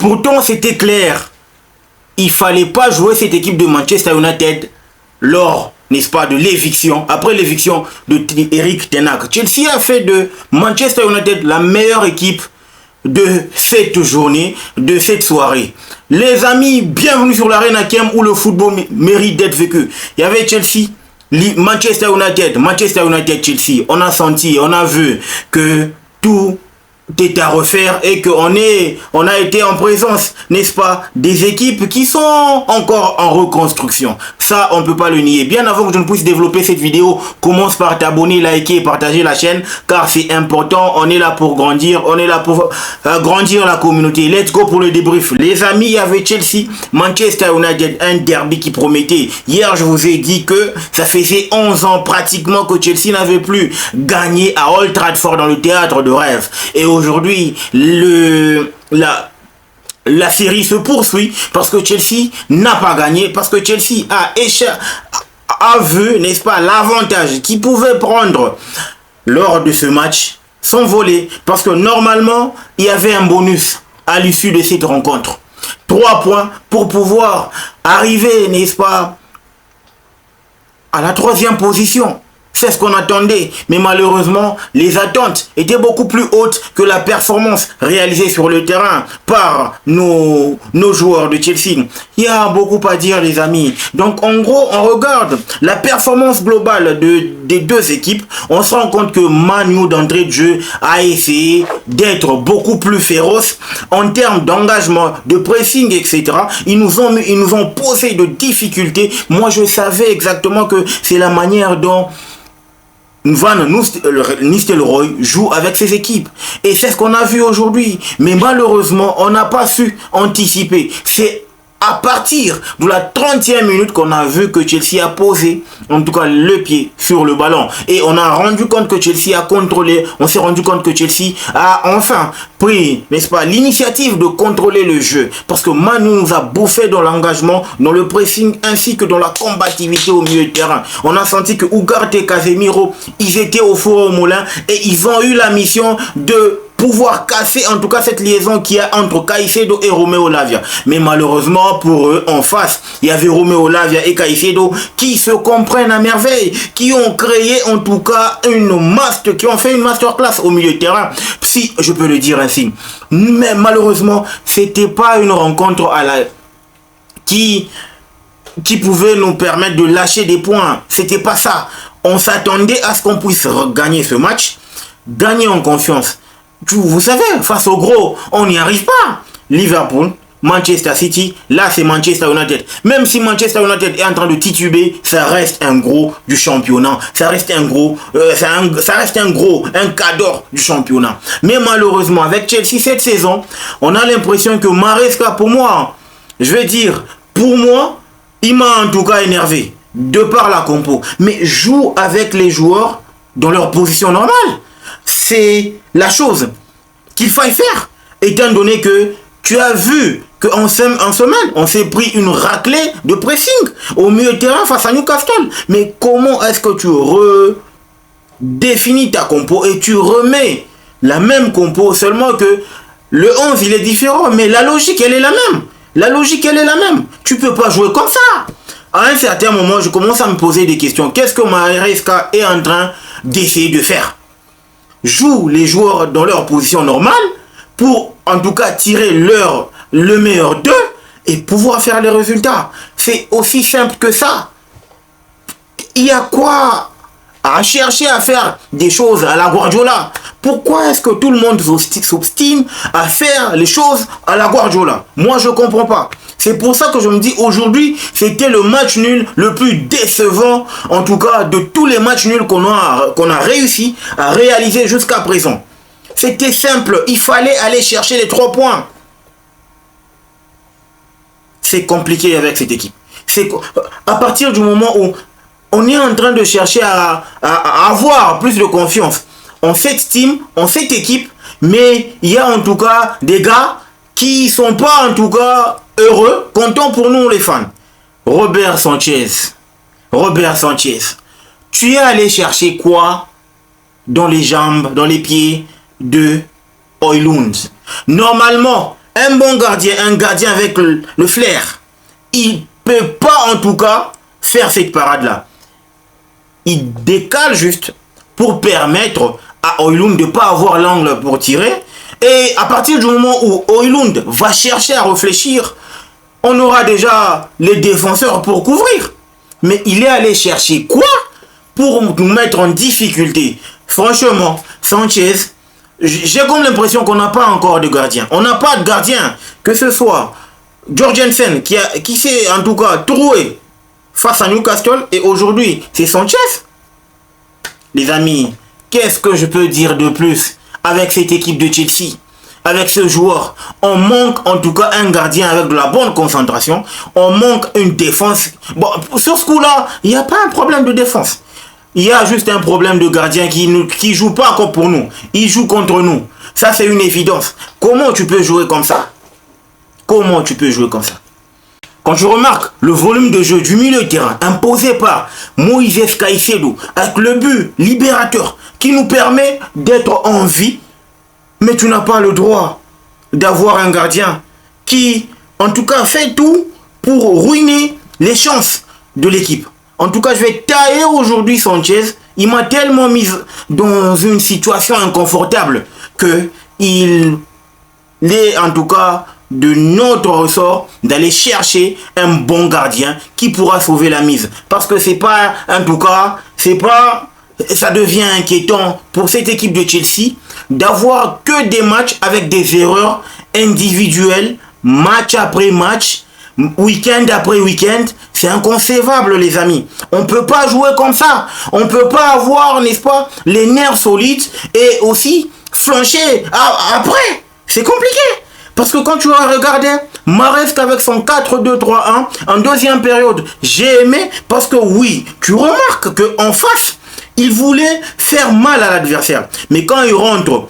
Pourtant, c'était clair. Il fallait pas jouer cette équipe de Manchester United lors, n'est-ce pas, de l'éviction, après l'éviction de Erik ten Hag. Chelsea a fait de Manchester United la meilleure équipe de cette journée, de cette soirée. Les amis, bienvenue sur l'Arena Kem où le football mérite d'être vécu. Il y avait Chelsea, Manchester United, Chelsea. On a senti, on a vu que tout est à refaire et on a été en présence, n'est-ce pas, des équipes qui sont encore en reconstruction. Ça, on ne peut pas le nier. Bien avant que je ne puisse développer cette vidéo, commence par t'abonner, liker et partager la chaîne, car c'est important. On est là pour grandir, on est là pour grandir la communauté. Let's go pour le débrief. Les amis, il y avait Chelsea, Manchester United, un derby qui promettait. Hier, je vous ai dit que ça faisait 11 ans pratiquement que Chelsea n'avait plus gagné à Old Trafford dans le théâtre de rêve. Et aujourd'hui, la série se poursuit parce que Chelsea n'a pas gagné, parce que Chelsea a vu, n'est-ce pas, l'avantage qu'il pouvait prendre lors de ce match s'envoler, parce que normalement, il y avait un bonus à l'issue de cette rencontre. 3 points pour pouvoir arriver, n'est-ce pas, à la 3e position. C'est ce qu'on attendait, mais malheureusement, les attentes étaient beaucoup plus hautes que la performance réalisée sur le terrain par nos joueurs de Chelsea. Il y a beaucoup à dire, les amis. Donc, en gros, on regarde la performance globale des deux équipes. On se rend compte que Man U, d'entrée de jeu, a essayé d'être beaucoup plus féroce en termes d'engagement, de pressing, etc. Ils nous ont posé de difficultés. Moi, je savais exactement que c'est la manière dont Van Nistelrooy joue avec ses équipes. Et c'est ce qu'on a vu aujourd'hui. Mais malheureusement, on n'a pas su anticiper. C'est à partir de la 30e minute qu'on a vu que Chelsea a posé, en tout cas, le pied sur le ballon. Et on a rendu compte que Chelsea a contrôlé. On s'est rendu compte que Chelsea a enfin pris, n'est-ce pas, l'initiative de contrôler le jeu. Parce que Manu nous a bouffé dans l'engagement, dans le pressing, ainsi que dans la combativité au milieu de terrain. On a senti que Ugarte et Casemiro, ils étaient au four au moulin et ils ont eu la mission de pouvoir casser en tout cas cette liaison qu'il y a entre Caicedo et Romeo Lavia. Mais malheureusement pour eux, en face, il y avait Romeo Lavia et Caicedo qui se comprennent à merveille, qui ont créé en tout cas qui ont fait une masterclass au milieu de terrain, si je peux le dire ainsi. Mais malheureusement, c'était pas une rencontre qui pouvait nous permettre de lâcher des points. C'était pas ça. On s'attendait à ce qu'on puisse gagner ce match, gagner en confiance. Vous savez, face au gros, on n'y arrive pas. Liverpool, Manchester City, là c'est Manchester United. Même si Manchester United est en train de tituber, ça reste un gros du championnat. Ça reste un gros, un cadre du championnat. Mais malheureusement, avec Chelsea cette saison, on a l'impression que Maresca, pour moi, il m'a en tout cas énervé, de par la compo. Mais joue avec les joueurs dans leur position normale. C'est la chose qu'il faille faire, étant donné que tu as vu qu'en semaine, on s'est pris une raclée de pressing au milieu de terrain face à Newcastle. Mais comment est-ce que tu redéfinis ta compo et tu remets la même compo, seulement que le 11 il est différent, mais la logique elle est la même. Tu peux pas jouer comme ça. À un certain moment, je commence à me poser des questions. Qu'est-ce que Maresca est en train d'essayer de faire? Joue les joueurs dans leur position normale pour en tout cas tirer le meilleur d'eux et pouvoir faire les résultats. C'est aussi simple que ça. Il y a quoi à chercher à faire des choses à la Guardiola? Pourquoi est-ce que tout le monde s'obstine à faire les choses à la Guardiola? Moi, je ne comprends pas. C'est pour ça que je me dis aujourd'hui, c'était le match nul le plus décevant, en tout cas de tous les matchs nuls qu'on a réussi à réaliser jusqu'à présent. C'était simple, il fallait aller chercher les 3 points. C'est compliqué avec cette équipe. À partir du moment où on est en train de chercher à avoir plus de confiance en cette team, en cette équipe, mais il y a en tout cas des gars qui sont pas en tout cas heureux, contents pour nous les fans. Robert Sanchez, tu es allé chercher quoi dans les jambes, dans les pieds de Højlund? Normalement, Un bon gardien, un gardien avec le flair, il peut pas en tout cas faire cette parade-là. Il décale juste pour permettre à Højlund de ne pas avoir l'angle pour tirer. Et à partir du moment où Højlund va chercher à réfléchir, on aura déjà les défenseurs pour couvrir. Mais il est allé chercher quoi pour nous mettre en difficulté? Franchement, Sanchez, j'ai comme l'impression qu'on n'a pas encore de gardien. On n'a pas de gardien, que ce soit Jorgensen qui s'est en tout cas troué face à Newcastle, et aujourd'hui c'est Sanchez. Les amis, qu'est-ce que je peux dire de plus avec cette équipe de Chelsea? Avec ce joueur, on manque en tout cas un gardien avec de la bonne concentration. On manque une défense. Bon, sur ce coup-là, il n'y a pas un problème de défense. Il y a juste un problème de gardien qui joue pas comme pour nous. Il joue contre nous. Ça, c'est une évidence. Comment tu peux jouer comme ça? Comment tu peux jouer comme ça? Quand je remarque le volume de jeu du milieu de terrain imposé par Moïse Caicedo, avec le but libérateur qui nous permet d'être en vie, mais tu n'as pas le droit d'avoir un gardien qui, en tout cas, fait tout pour ruiner les chances de l'équipe. En tout cas, je vais tailler aujourd'hui Sanchez. Il m'a tellement mis dans une situation inconfortable que il est en tout cas de notre ressort d'aller chercher un bon gardien qui pourra sauver la mise. Parce que c'est pas, en tout cas, ça devient inquiétant pour cette équipe de Chelsea d'avoir que des matchs avec des erreurs individuelles, match après match, week-end après week-end. C'est inconcevable, les amis. On ne peut pas jouer comme ça. On ne peut pas avoir, n'est-ce pas, les nerfs solides et aussi flancher après. C'est compliqué. Parce que quand tu as regardé Maresca avec son 4-2-3-1 en deuxième période, j'ai aimé parce que oui, tu remarques qu'en face, il voulait faire mal à l'adversaire. Mais quand il rentre,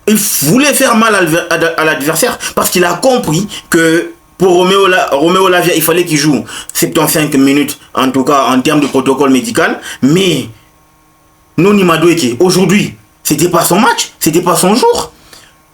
il voulait faire mal à l'adversaire parce qu'il a compris que pour Romeo Lavia, il fallait qu'il joue 75 minutes, en tout cas en termes de protocole médical. Mais Noni Madueke, aujourd'hui, c'était pas son match, c'était pas son jour.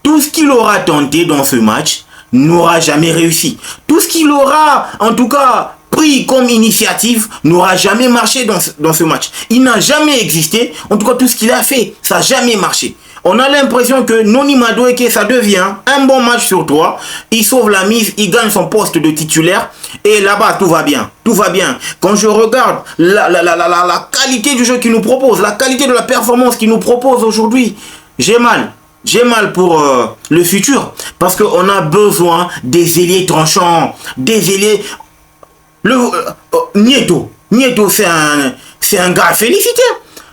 Tout ce qu'il aura tenté dans ce match n'aura jamais réussi. Tout ce qu'il aura, en tout cas, pris comme initiative n'aura jamais marché dans ce match. Il n'a jamais existé. En tout cas, tout ce qu'il a fait, ça n'a jamais marché. On a l'impression que Noni Madueke, ça devient un bon match sur 3. Il sauve la mise, il gagne son poste de titulaire. Et là-bas, tout va bien. Tout va bien. Quand je regarde la qualité du jeu qu'il nous propose, la qualité de la performance qu'il nous propose aujourd'hui, j'ai mal. J'ai mal pour le futur. Parce qu'on a besoin des ailiers tranchants. Des ailiers... Nieto, c'est un gars félicité.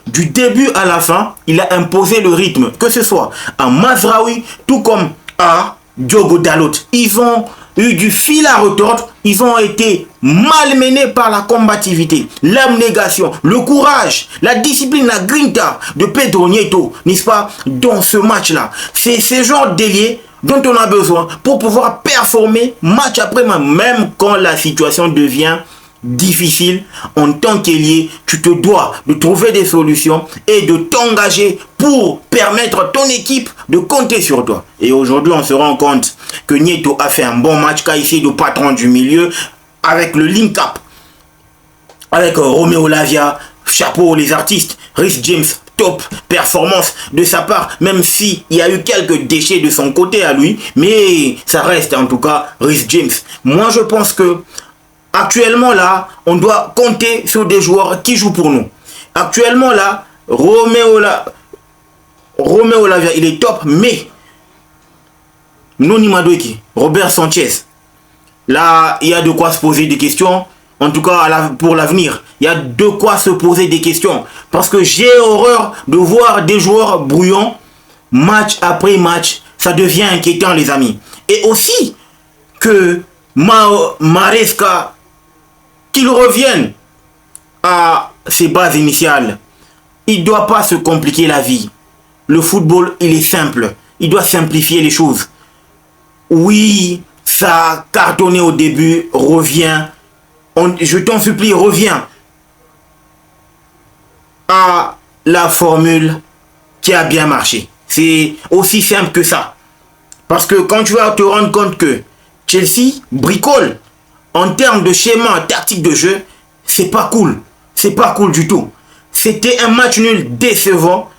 Du début à la fin, il a imposé le rythme, que ce soit à Mazraoui, tout comme à Diogo Dalot. Ils ont eu du fil à retordre, ils ont été malmenés par la combativité, l'abnégation, le courage, la discipline, la grinta de Pedro Nieto, n'est-ce pas, dans ce match-là. C'est ce genre d'ailier dont on a besoin pour pouvoir performer match après match, même quand la situation devient difficile. En tant qu'ailier, tu te dois de trouver des solutions et de t'engager pour permettre à ton équipe de compter sur toi. Et aujourd'hui, on se rend compte que Nieto a fait un bon match, Caicedo, patron du milieu, avec le link-up avec Romeo Lavia, chapeau les artistes, Reece James, top performance de sa part, même si il y a eu quelques déchets de son côté à lui, mais ça reste en tout cas Reece James. Moi, je pense que actuellement là, on doit compter sur des joueurs qui jouent pour nous. Actuellement là, Romeo Lavia, il est top, mais Noni Madueke, Robert Sanchez, là, il y a de quoi se poser des questions. En tout cas, pour l'avenir, il y a de quoi se poser des questions. Parce que j'ai horreur de voir des joueurs brouillons, match après match. Ça devient inquiétant, les amis. Et aussi, que Maresca, qu'il revienne à ses bases initiales. Il ne doit pas se compliquer la vie. Le football, il est simple. Il doit simplifier les choses. Oui, ça a cartonné au début, reviens. Je t'en supplie, reviens à la formule qui a bien marché. C'est aussi simple que ça. Parce que quand tu vas te rendre compte que Chelsea bricole en termes de schéma tactique de jeu, c'est pas cool. C'est pas cool du tout. C'était un match nul décevant.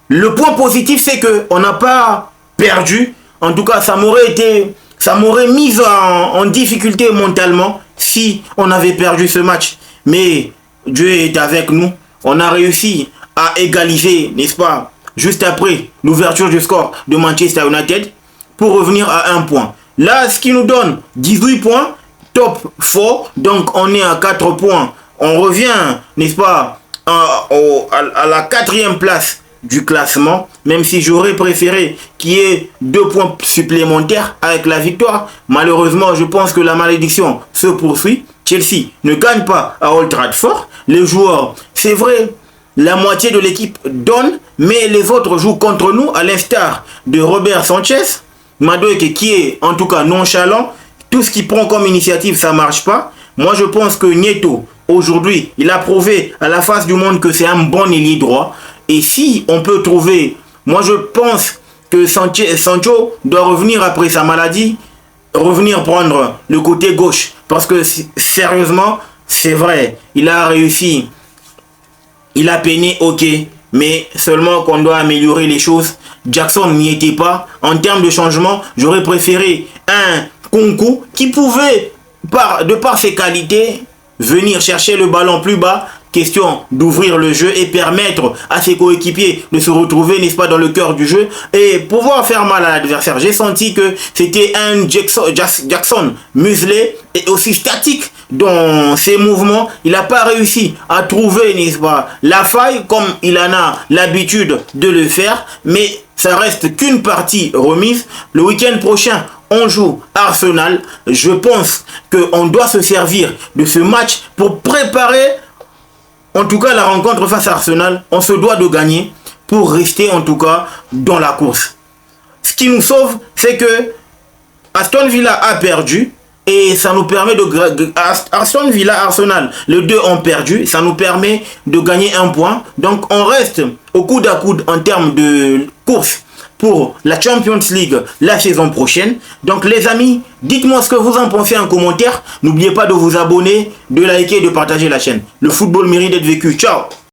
Le point positif, c'est qu'on n'a pas perdu. En tout cas, ça m'aurait mis en difficulté mentalement si on avait perdu ce match. Mais Dieu est avec nous. On a réussi à égaliser, n'est-ce pas, juste après l'ouverture du score de Manchester United pour revenir à 1 point. Là, ce qui nous donne 18 points, top 4. Donc, on est à 4 points. On revient, n'est-ce pas, à la 4e place du classement, même si j'aurais préféré qu'il y ait 2 points supplémentaires avec la victoire. Malheureusement, je pense que la malédiction se poursuit. Chelsea ne gagne pas à Old Trafford. Les joueurs, c'est vrai, la moitié de l'équipe donne, mais les autres jouent contre nous, à l'instar de Robert Sanchez, Madueke qui est en tout cas nonchalant. Tout ce qu'il prend comme initiative, ça ne marche pas. Moi, je pense que Nieto, aujourd'hui, il a prouvé à la face du monde que c'est un bon ailier droit. Et si on peut trouver, moi je pense que Sancho doit revenir après sa maladie, revenir prendre le côté gauche. Parce que sérieusement, c'est vrai, il a réussi, il a peiné, ok, mais seulement qu'on doit améliorer les choses. Jackson n'y était pas. En termes de changement, j'aurais préféré un Nkunku qui pouvait, de par ses qualités, venir chercher le ballon plus bas. Question d'ouvrir le jeu et permettre à ses coéquipiers de se retrouver, n'est-ce pas, dans le cœur du jeu et pouvoir faire mal à l'adversaire. J'ai senti que c'était un Jackson muselé et aussi statique dans ses mouvements. Il n'a pas réussi à trouver, n'est-ce pas, la faille comme il en a l'habitude de le faire, mais ça reste qu'une partie remise. Le week-end prochain, on joue Arsenal. Je pense qu'on doit se servir de ce match pour préparer en tout cas la rencontre face à Arsenal. On se doit de gagner pour rester en tout cas dans la course. Ce qui nous sauve, c'est que Aston Villa a perdu et ça nous permet de... Aston Villa, Arsenal, les deux ont perdu. Ça nous permet de gagner 1 point. Donc on reste au coude à coude en termes de course pour la Champions League la saison prochaine. Donc les amis, dites-moi ce que vous en pensez en commentaire. N'oubliez pas de vous abonner, de liker et de partager la chaîne. Le football mérite d'être vécu. Ciao!